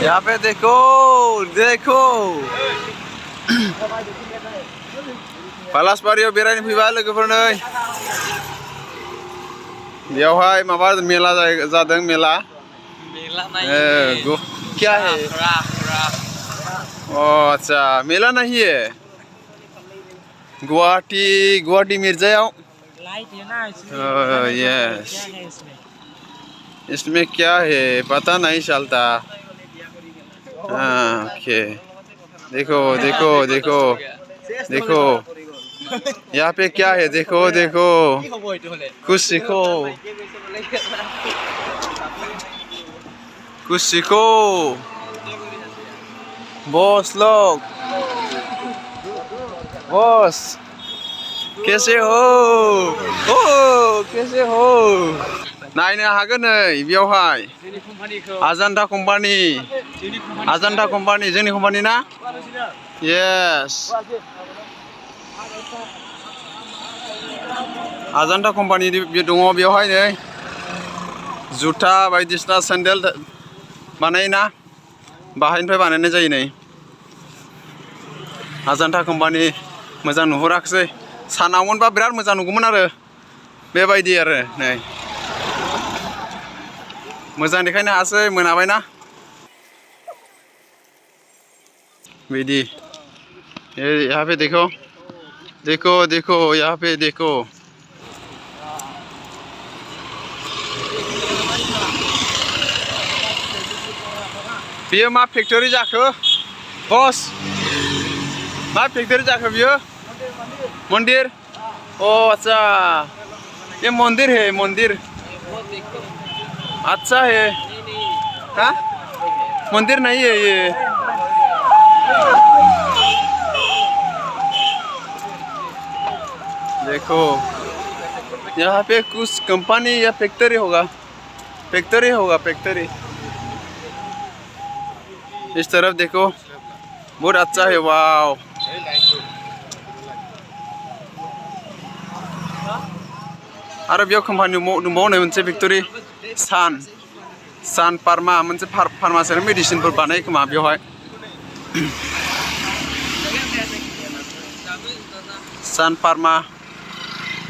यहाँ पे देखो देखो पालासबारियाव बेरायनो फैबाय लोगोफोर नै बेयावहाय माबा मेला जादों मेला क्या है अच्छा मेला नहीं है गुवाहाटी मिर्जायाव यस इसमें क्या है पता नहीं चलता ओके देखो देखो देखो देखो यहाँ पे क्या है देखो देखो कुछ सीखो कुछ सीखो बॉस लोग बॉस कैसे हो कैसे हो नायनो हागोन नै बेयावहाय आजान्ता कम्पानि जोंनि कम्पानि ना यस आजान्ता कम्पानि दङ बेयावहाय नै जुथा बायदिसिना सेन्देल बानायोना बाहायनिफ्राय बानायनाय जायो नै आजान्ता कम्पानि मोजां नुहुराखिसै सानावमोनबा बिराद मोजां नुगौमोन आरो बेबायदि आरो नै मोजां देखायनो हायासै मोनाबायना बिदि यहाँ पे देखो देखो देखो यहाँ पे देखो बियो मा फेक्टरि जाखो बस मा फेक्टरि जाखो बियो मंदिर ओ अच्छा ये मंदिर है मंदिर अच्छा है हाँ मंदिर नहीं है ये देखो यहाँ पे कुछ कंपनी या फैक्ट्री होगा फैक्ट्री इस तरफ देखो बहुत अच्छा है वाव आरो बेयाव कम्पानि दंबावनाय मोनसे फेक्टरि सान फार्मा मोनसे फार्मासियाव मेडिसिनफोर बानायो खोमा बेवहाय सान फार्मा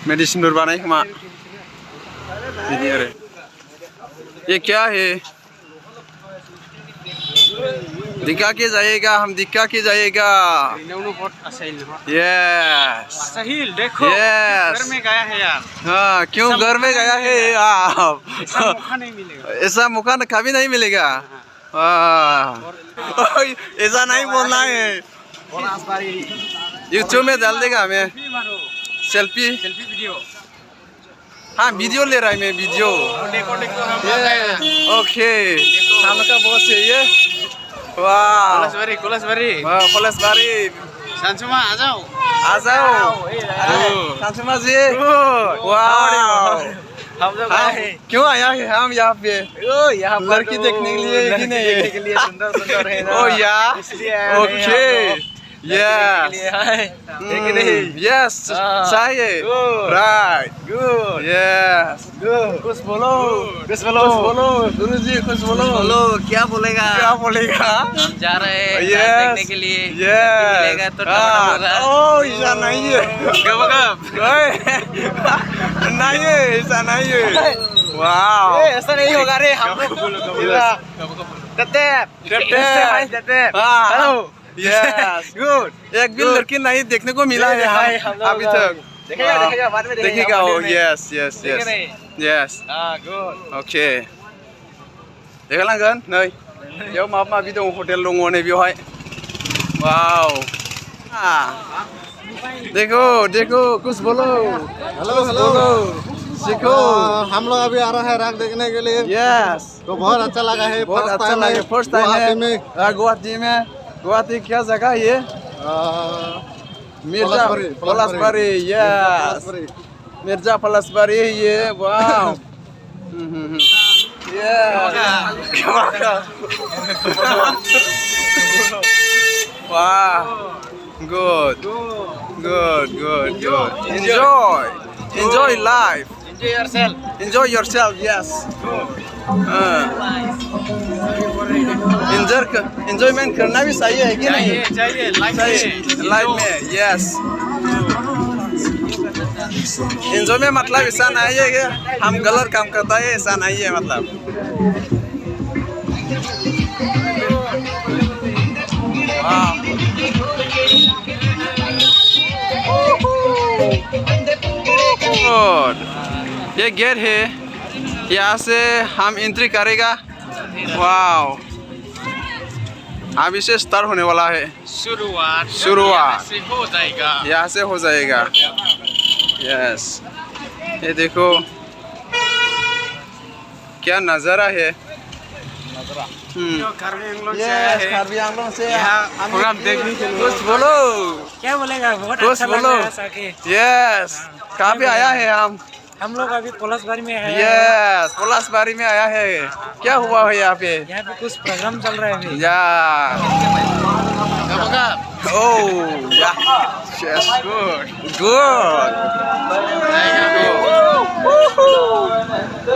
मेडिसिनफोर बानायो खोमा बिदि आरो ये क्या है दिखा के जाएगा हम दिखा के जाएगा यस देखो घर में गया है यार हाँ क्यों घर में गया है आप ऐसा मौका कभी नहीं मिलेगा ऐसा नहीं बोलना है यूट्यूब में डाल देगा हमें सेल्फी वीडियो हाँ वीडियो ले रहा है मैं वीडियो ओके हम का बॉस है ये वाह कोलसबारी सांसुमा आ जाओ सांसुमा जी वाह हम लोग क्यों आया है हम यहाँ पे यहाँ लड़की देखने के लिए कि नहीं देखने के लिए सुंदर है ना या ओके यस चाहिए राइट गुड यस कुछ बोलो गुरुजी कुछ बोलो क्या बोलेगा हम जा रहे हैं देखने के लिए मिलेगा तो ऐसा नहीं है नहीं है ऐसा नहीं है वाह ऐसा नहीं होगा रे हम लोग हेलो यस गुड एक भी लड़की नहीं देखने को मिला है अभी तक देखेगा बाद में देखेगा ओ यस गुड ओके देखालांगोन नै बेयाव माबा माबि दङ हटेल दङ नै बेवहाय वाव देखो कुछ बोलो हेलो सीखो हम लोग अभी आ रहा है राग देखने के लिए यस तो बहुत अच्छा लगा है फर्स्ट टाइम है गुवाहाटी में गुवाहाटी क्या जगह ये मिर्जा पलासबारी यस मिर्जा पलासबारी ये वाव wow good enjoy life enjoy yourself yes enjoy enjoyment करना भी सही है कि नहीं? चाहिए लाइफ में यस एंजॉय में मतलब ऐसा नहीं है कि हम गलत काम करता है, ऐसा नहीं है मतलब। और ये गेट है, यहाँ से हम एंट्री करेगा। वाओ अभी से स्टार्ट होने वाला है। शुरुआत से हो जाएगा। यहाँ से हो जाएगा। यस ये देखो क्या नज़ारा है। कार्बी आंगलों से प्रोग्राम देखने के लिए कुछ बोलो। क्या बोलेगा, बहुत कुछ अच्छा लग बोलो। रहा है आके। यस कहाँ पे आया है हम लोग अभी पलासबाड़ी में है। यस पलासबाड़ी में आया है। क्या हुआ है यहाँ पे? यहाँ पे कुछ प्रोग्राम चल रहा है अभी। Oh, yeah. Yes, good.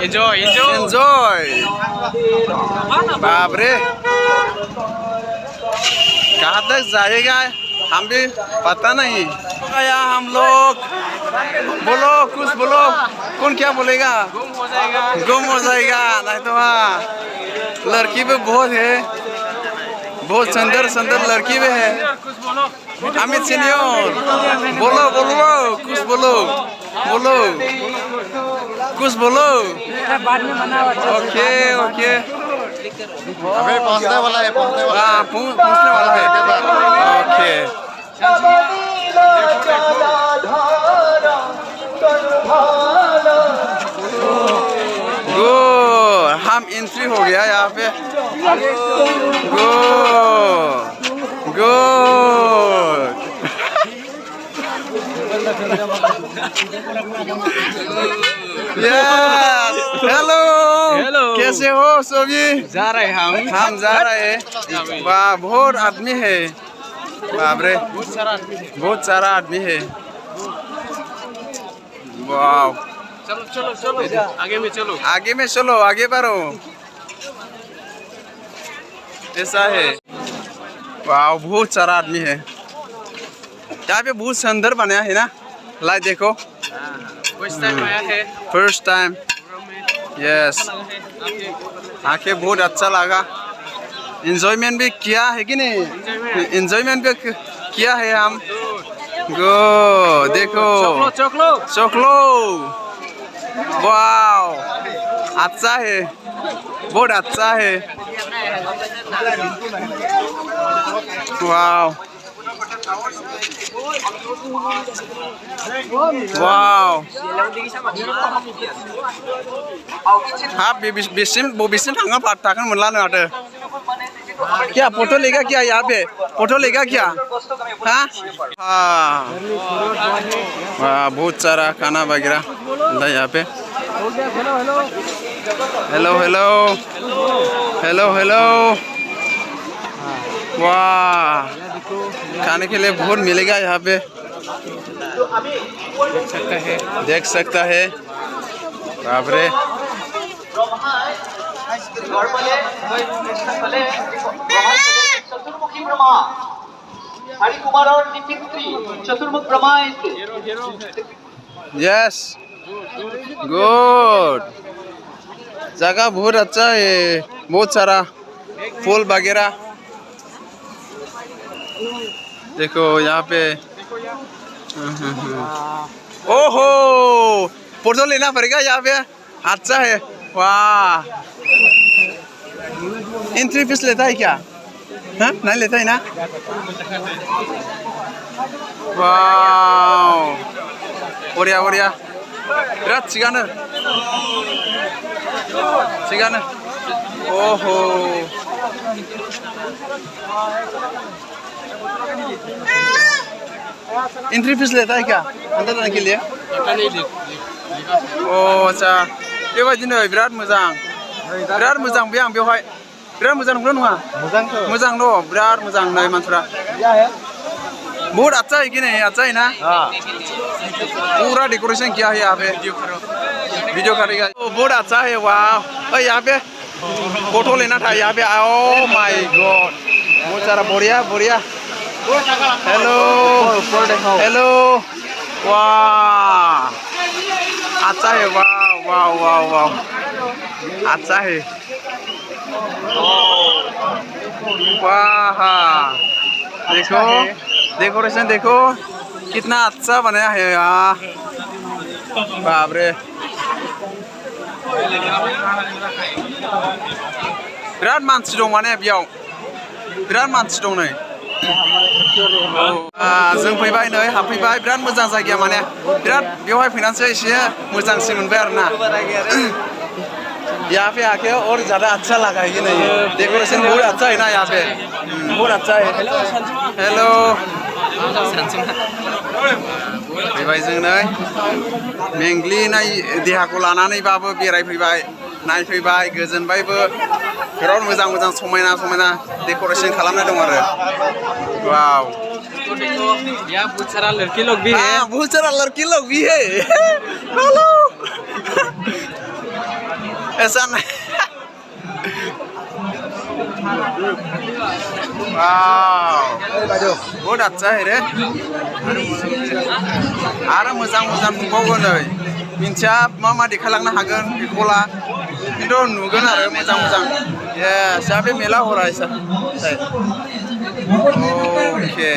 Enjoy. बाप रे कहाँ तक जाएगा हम भी पता नहीं। आया हम लोग बोलो कुछ बोलो। कौन क्या बोलेगा? गुम हो जाएगा नहीं तो। हाँ लड़की भी बहुत है, बहुत सुंदर लड़की भी है। अमित सीनियर बोलो कुछ बोलो कुछ बोलो। बाद में मना हुआ। ओके अबे पहुंचने वाला है, पहुंचने वाला है। हाँ पहुंचने वाला है। ओके गुड हम एंट्री हो गया यहाँ पे। गुड यस हेलो कैसे हो सभी? जा रहे हैं हम जा रहे हैं। वाह बहुत आदमी है। बाप रे बहुत सारा आदमी है। वाह चलो आगे में चलो आगे बढ़ो। ऐसा है। वाह बहुत सारा आदमी है। यहाँ पे बहुत सुंदर बनाया है ना। लाइट देखो फर्स्ट टाइम आया है। फर्स्ट टाइम यस आके बहुत अच्छा लगा। एंजॉयमेंट भी किया है कि नहीं? एंजॉयमेंट भी किया है हम। गो देखो चोकलो वाओ अच्छा है बहुत अच्छा है। वाओ वाओ हाँ बेसिम थांगा थांगोन मोनला नो आरो। क्या फोटो लेगा क्या यहाँ पे? फोटो लेगा क्या? हाँ वाह बहुत सारा खाना वगैरह है यहाँ पे। हेलो वाह खाने के लिए बहुत मिलेगा यहाँ पे। देख सकता है बाप रे। यस गुड जगह बहुत अच्छा है। बहुत सारा फूल वगैरह देखो यहाँ पे। ओहो फोटो लेना पड़ेगा यहाँ पे। अच्छा है वाह। एंट्री फीस लेता है क्या? हाँ नहीं लेता है ना। वाह बढ़िया बिराद थिगानो। ओहो एंट्री फीस लेता है क्या अंदर जाने के लिए? ओ अच्छा बेबायदिनो बिराद मोजां बे आं बेवहाय बिराद मोजां नंगौना नङा? मोजां दं बिराद मोजां नै मानसिफ्रा। बहुत अच्छा है कि नहीं? अच्छा है ना? पूरा डेकोरेशन किया है यहाँ पे। वीडियो करेगा बहुत अच्छा है। वाह यहाँ पे फोटो लेना था यहाँ पे। ओ माय गॉड, बहुत सारा बढ़िया बढ़िया। हेलो हेलो, वाह अच्छा है, वाह वाह वाह वाह, अच्छा है, वाह देखो डेकोरेशन देखो कितना अच्छा बनाया है यहाँ, बाप रे बिराद मानसि दं माने बेयाव, बिराद मानसि दं नै। जों फैबाय नै, हाबफैबाय, बिराद मोजां जायगाया माने, बिराद बेवहाय फैनानैसो एसे मोजांसिन मोनबाय आरोना। यहाँ पे आके और ज़्यादा अच्छा लगा है, ये नहीं है डेकोरेशन बहुत अच्छा है ना यहाँ पे, बहुत अच्छा है। हेलो फैबाय जों नै, मेंग्लिनाय देहाखौ लानानैबाबो बेरायफैबाय, नायफैबाय, गोजोनबायबो, बिराद मोजां मोजां समायना समायना डेकोरेशन खालामनाय दं आरो। वाव, यहाँ बहुत सारा लड़की लोग भी है। बहुत सारा लड़की लोग भी है। हेलो ऐसा नहीं। वाव बहुत अच्छा है रे, आरो मोजां मोजां नुबावगोन नै, मिन्थिया मा मा देखायलांनो हागोन बेखौला, खिन्थु नुगोन आरो मोजां मोजां। यस, यहाँ पे मेला हो रहा है सर। ओके,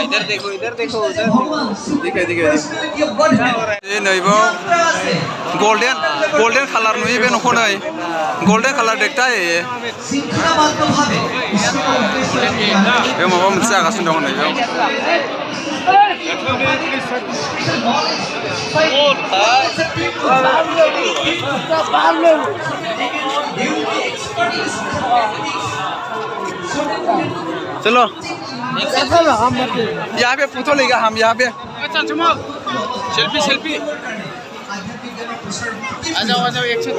इधर देखो इधर देखो उधर दिखे दिखे दिखे नैबाव गोल्डेन गोल्डेन कालार नुयो बे न'खौ नै, गोल्डेन कालार देखता है। बे माबा मोनसे जागासिनो दं नै बेयाव। चलो यहाँ पे फोटो लेगा हम, यहाँ पे सेल्फी सेल्फी। आ जाओ एक साथ।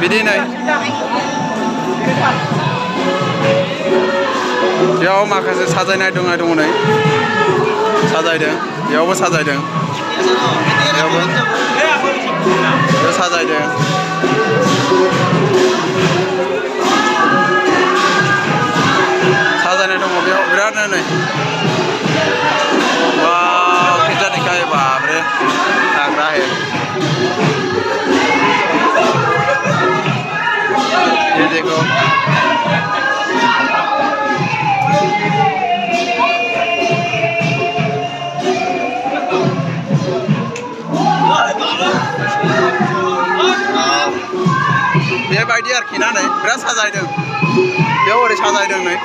बिदि नै बेयाव माखासे साजायनाय दङ नै, साजायदों, बेयावबो साजायदों, बेयाव साजायदों। साजायनाय दङ बेयाव बिरादनो नै। वाव पिज्जा दिखाए, बाप रे लग रहा है। ये देखो बेबायदि आरोखि ना नै, बिराद साजायदों, बेयाव ओरै साजायदों नै।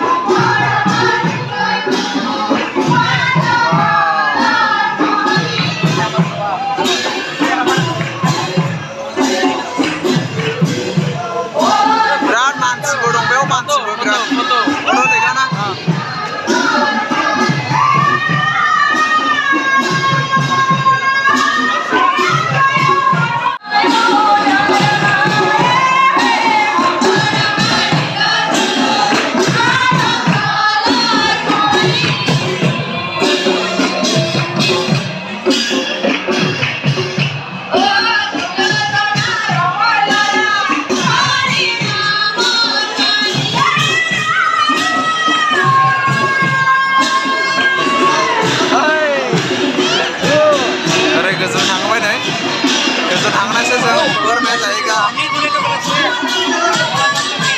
बिराद मानसिबो दं बेयाव, मानसिबो बिराद। फट' लेगाना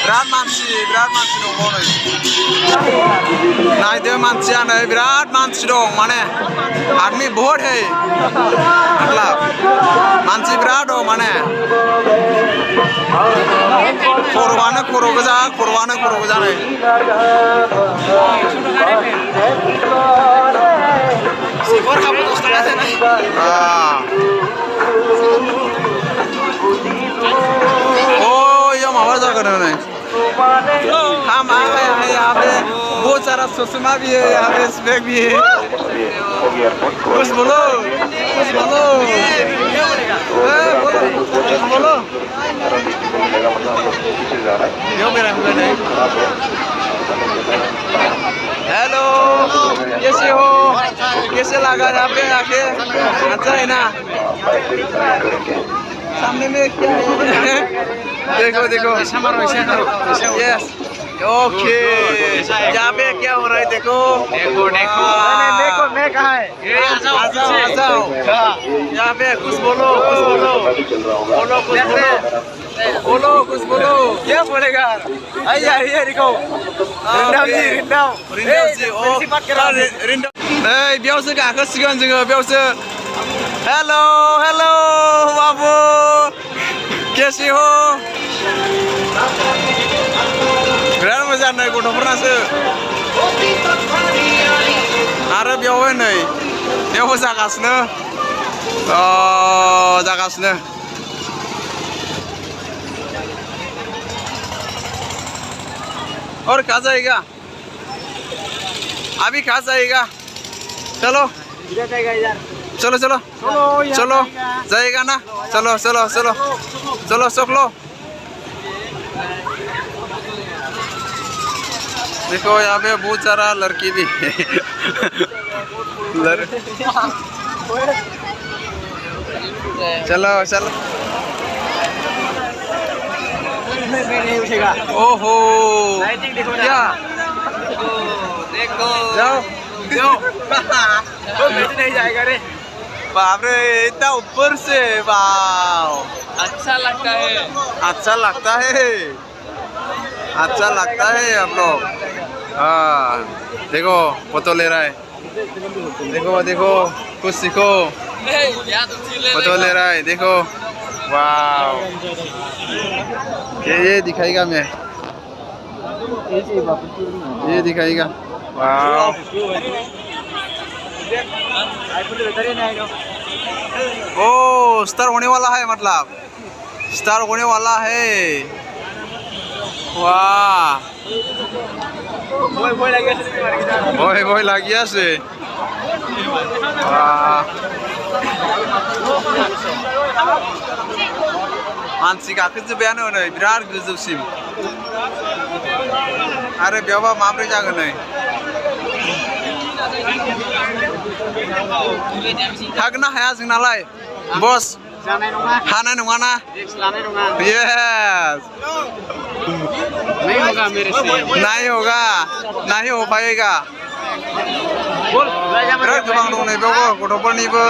बिराद मानसि दंबावो नै नायदो मानसिया नै बिराद मानसि दं माने आदमी बहुत है मतलब मानसि बिराद दं माने खर'आनो खर' गोजा नै ये माबा जागोन नै हम आ गए हैं यहाँ पे बहुत सारा चश्मा भी है यहाँ पे स्पेक भी है कुछ बोलो बोलो क्यों मेरा हुआ नहीं हेलो कैसे हो कैसे लगा यहाँ पे आके अच्छा है ना सामने में क्या है देखो यस ओके यहाँ पे क्या हो रहा है देखो मैं कहाँ है आ जाओ यहाँ पे कुछ बोलो कुछ बोलो क्या बोलेगा आइए देखो बेयावसो गाखोसिगोन जोङो बेयावसो हेलो बाबु कैसे हो बिराद मोजां नै गथ'फोरनासो आरो बेयावबो नै बेयावबो जागासिनो और कहाँ जाएगा अभी कहाँ जाएगा चलो जाएगा ना चलो सकलो देखो यहाँ पे बहुत सारा लड़की भी चलो ओहो क्या देखो जाओ नहीं जाएगा रे बाप रे इतना ऊपर से वाव अच्छा लगता है आप लोग हाँ देखो फोटो ले रहा है देखो कुछ सीखो फोटो ले रहा है देखो वाव ये दिखाएगा मैं ये दिखाएगा वाव ओ स्टार होने वाला है मतलब स्टार होने वाला है वाह भय লাগি আছে मानसि गाखोजोब्बायानो नै बिराद गोजौसिम आरो बेयावबा माब्रै जागोन नै हागोन ना हाया जोंनालाय बस हानाय नङा ना यस नहीं हो पाएगा बिराद गोबां दं नै बेयावबो गथ'फोरनिबो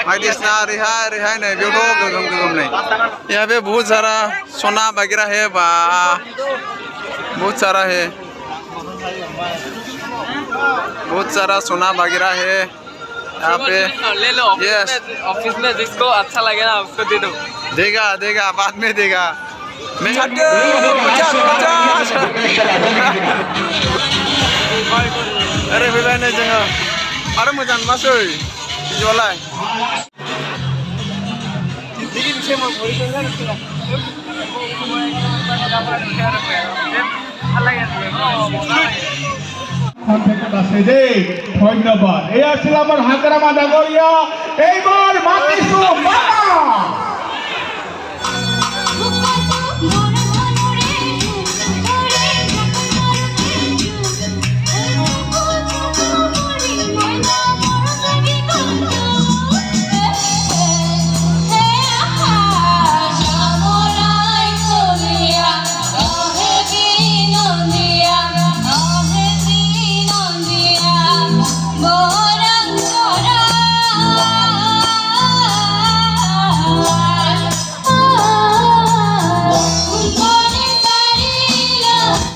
बायदिसिना रेहाय नै बेयावथ' गोगोम नै यहाँ पे बहुत सारा सोना वगैरह है बहुत सारा सोना वगैरह है यहाँ पे ले लो यस ऑफिस में जिसको अच्छा लगे ना उसको दे दो देगा बाद में देगा मैं अरे फैबाय नै जोङो आरो मोजां नुवासै भिडिअ'आलाय ধন্যবাদ এই আসলে আমার হাজারামা নগরিয়া এইবার মাটি